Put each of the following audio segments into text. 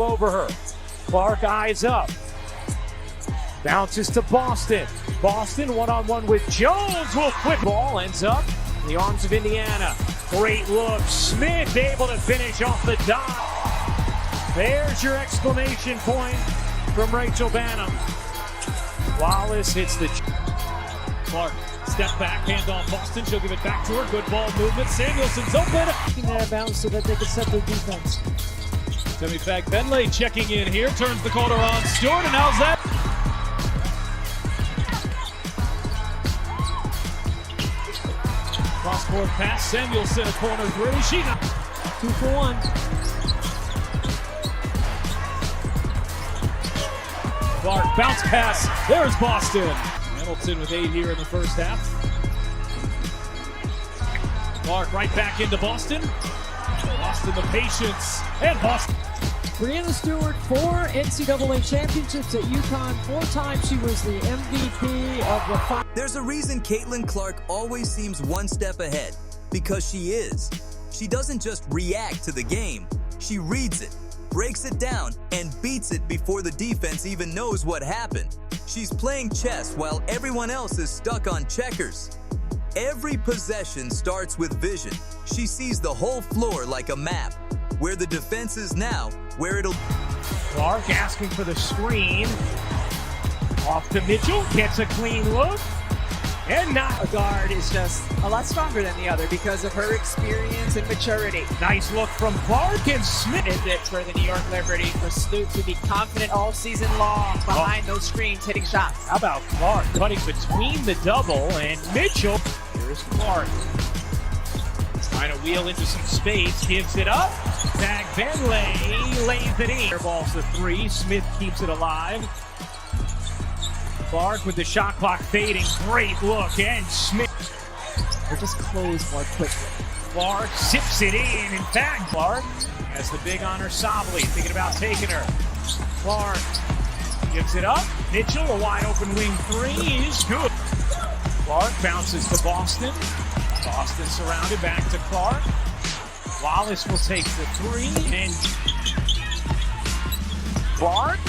all over her. Clark eyes up. Bounces to Boston. Boston one-on-one with Jones. Will quick ball ends up in the arms of Indiana. Great look. Smith able to finish off the dot. There's your exclamation point from Rachel Banham. Wallace hits the... Clark, step back, handoff Boston. She'll give it back to her. Good ball movement. Samuelson's open. Keeping that bounce so that they can set their defense. Demi Fagbenle checking in here. Turns the corner on Stewart, and how's that? Cross-court pass. Samuelson, a corner three. She not. 2 for 1. Clark, bounce pass. There's Boston. Hamilton with 8 here in the first half. Clark right back into Boston. Boston the patience. And Boston. Breanna Stewart, 4 NCAA championships at UConn. 4 times she was the MVP of the final. There's a reason Caitlin Clark always seems one step ahead. Because she is. She doesn't just react to the game. She reads it, breaks it down, and beats it before the defense even knows what happened. She's playing chess while everyone else is stuck on checkers. Every possession starts with vision. She sees the whole floor like a map. Where the defense is now, where it'll... Clark asking for the screen. Off to Mitchell, gets a clean look. And not... A guard is just a lot stronger than the other because of her experience and maturity. Nice look from Clark and Smith. Is it for the New York Liberty for Snoop to be confident all season long behind those screens, hitting shots? How about Clark cutting between the double and Mitchell? Here's Clark. Trying to wheel into some space, gives it up. Fagbenle lays it in. Airball's the 3. Smith keeps it alive. Clark with the shot clock fading. Great look, and Smith. Or just close more quickly. Clark zips it in. In fact, Clark has the big on her. Sobley thinking about taking her. Clark gives it up. Mitchell, a wide open wing 3 is good. Clark bounces to Boston. Boston surrounded, back to Clark. Wallace will take the 3, and Clark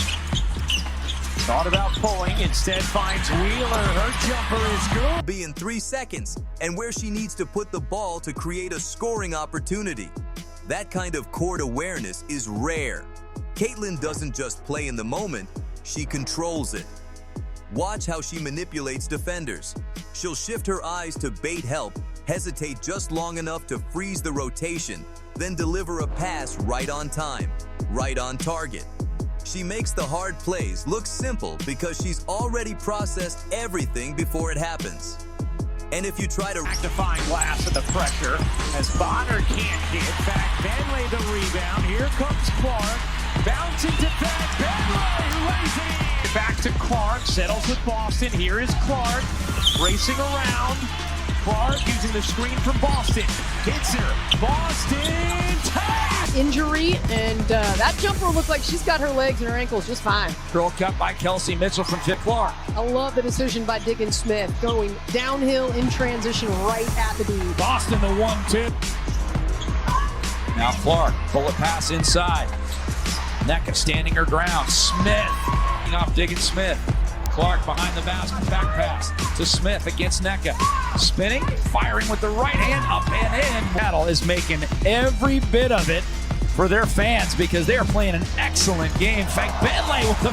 thought about pulling, instead finds Wheeler. Her jumper is good. Be in 3 seconds, and where she needs to put the ball to create a scoring opportunity. That kind of court awareness is rare. Caitlin doesn't just play in the moment, she controls it. Watch how she manipulates defenders. She'll shift her eyes to bait help, hesitate just long enough to freeze the rotation, then deliver a pass right on time, right on target. She makes the hard plays look simple because she's already processed everything before it happens. And if you try to... Electrifying glass with the pressure as Bonner can't hit. Fagbenle the rebound. Here comes Clark. Bouncing to Fagbenle, who lays it in. Back to Clark, settles with Boston. Here is Clark, racing around. Clark using the screen from Boston. Hits her. Boston ties! Injury, and that jumper looked like she's got her legs and her ankles just fine. Curl cut by Kelsey Mitchell from Tip Clark. I love the decision by Diggins Smith, going downhill in transition right at the D. Boston the 1-2. Now Clark, bullet pass inside. Nneka standing her ground. Smith off Diggins Smith. Clark behind the basket, back pass to Smith against Nneka. Spinning, firing with the right hand, up and in. Battle is making every bit of it for their fans because they are playing an excellent game. Fagbenle with the...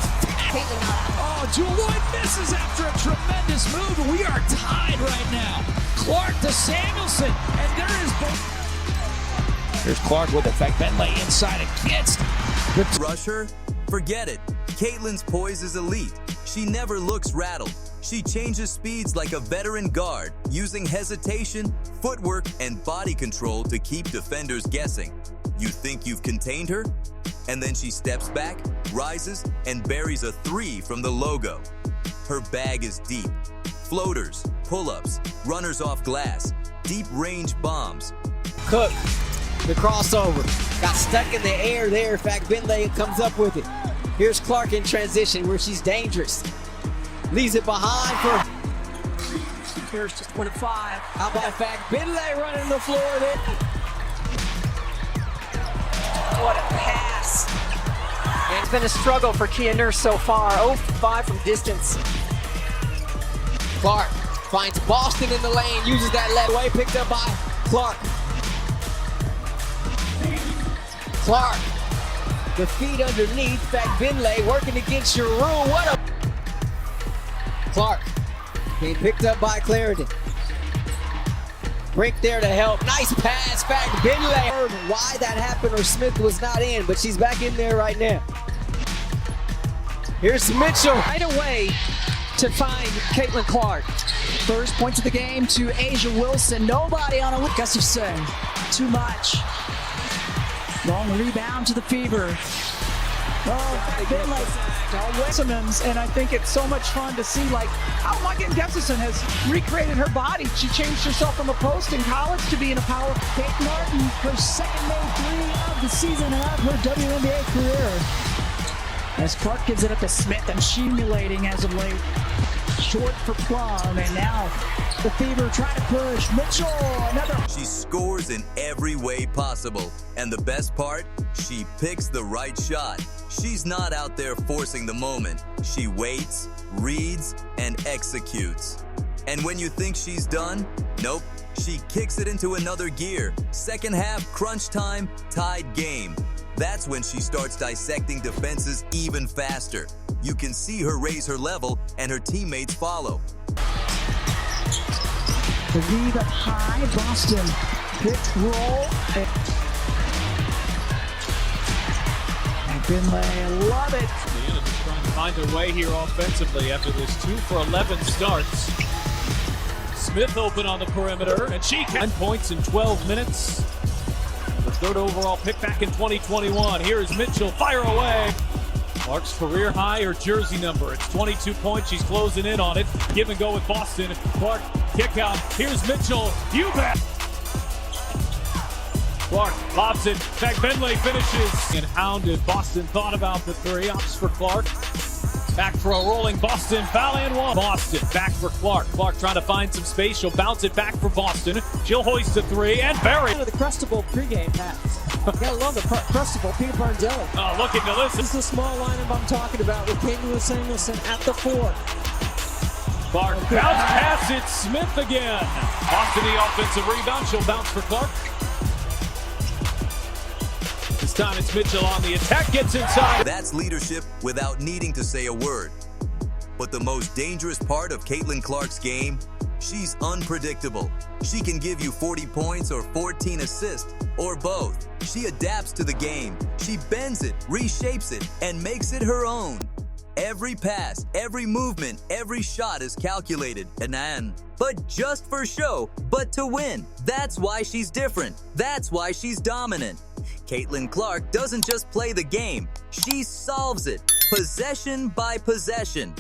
Oh, Juloy misses after a tremendous move. We are tied right now. Clark to Samuelson, and there is both. Here's Clark with it. Fagbenle inside against the... Rusher? Forget it. Caitlin's poise is elite. She never looks rattled. She changes speeds like a veteran guard, using hesitation, footwork, and body control to keep defenders guessing. You think you've contained her? And then she steps back, rises, and buries a 3 from the logo. Her bag is deep. Floaters, pull-ups, runners off glass, deep-range bombs. Cook, the crossover. Got stuck in the air there. Fagbenle comes up with it. Here's Clark in transition where she's dangerous. Leaves it behind for... Here's just 1 of 5. How about Fagbenle running the floor there? What a pass. It's been a struggle for Kia Nurse so far. 0-5 from distance. Clark finds Boston in the lane, uses that left way, picked up by Clark. Clark, the feet underneath, Finlay working against Giroux. What a... Clark being picked up by Clarendon. Brink there to help. Nice pass, Finlay. Why that happened or Smith was not in, but she's back in there right now. Here's Mitchell. Right away to find Caitlin Clark. First point of the game to Asia Wilson. Nobody on a Gustafson. Too much. Long rebound to the Fever. Simmons, and I think it's so much fun to see like how Morgan Gustafson has recreated her body. She changed herself from a post in college to being a power. Kate Martin, her second made three of the season and of her WNBA career. As Clark gives it up to Smith, and accumulating as of late. Short for Plum, and now the Fever trying to push. Mitchell, another. She scores in every way possible. And the best part, she picks the right shot. She's not out there forcing the moment. She waits, reads, and executes. And when you think she's done, nope, she kicks it into another gear. Second half, crunch time, tied game. That's when she starts dissecting defenses even faster. You can see her raise her level, and her teammates follow. The lead up high, Boston pick roll. And Finlay, love it. Indiana just trying to find a way here offensively after this 2 for 11 starts. Smith open on the perimeter, and she can 10 points in 12 minutes. The third overall pick back in 2021. Here is Mitchell, fire away. Clark's career high, her jersey number. It's 22 points. She's closing in on it. Give and go with Boston. Clark, kick out. Here's Mitchell. You bet. Clark lobs it. Finlay finishes. And hounded. Boston thought about the three. Opts for Clark. Back for a rolling Boston. Foul and one. Boston back for Clark. Clark trying to find some space. She'll bounce it back for Boston. She'll hoist a three and bury it. The Crustable pregame pass. You gotta love the Crustable peanut butter and jelly. Oh, look at this. This is the small lineup I'm talking about with Caitlin Samuelson at the 4. Clark bounce pass it. Smith again. Boston the offensive rebound. She'll bounce for Clark. This time it's Mitchell on the attack. Gets inside. That's leadership without needing to say a word. But the most dangerous part of Caitlin Clark's game, she's unpredictable. She can give you 40 points or 14 assists, or both. She adapts to the game. She bends it, reshapes it, and makes it her own. Every pass, every movement, every shot is calculated, but just for show, but to win. That's why she's different. That's why she's dominant. Caitlin Clark doesn't just play the game, she solves it, possession by possession.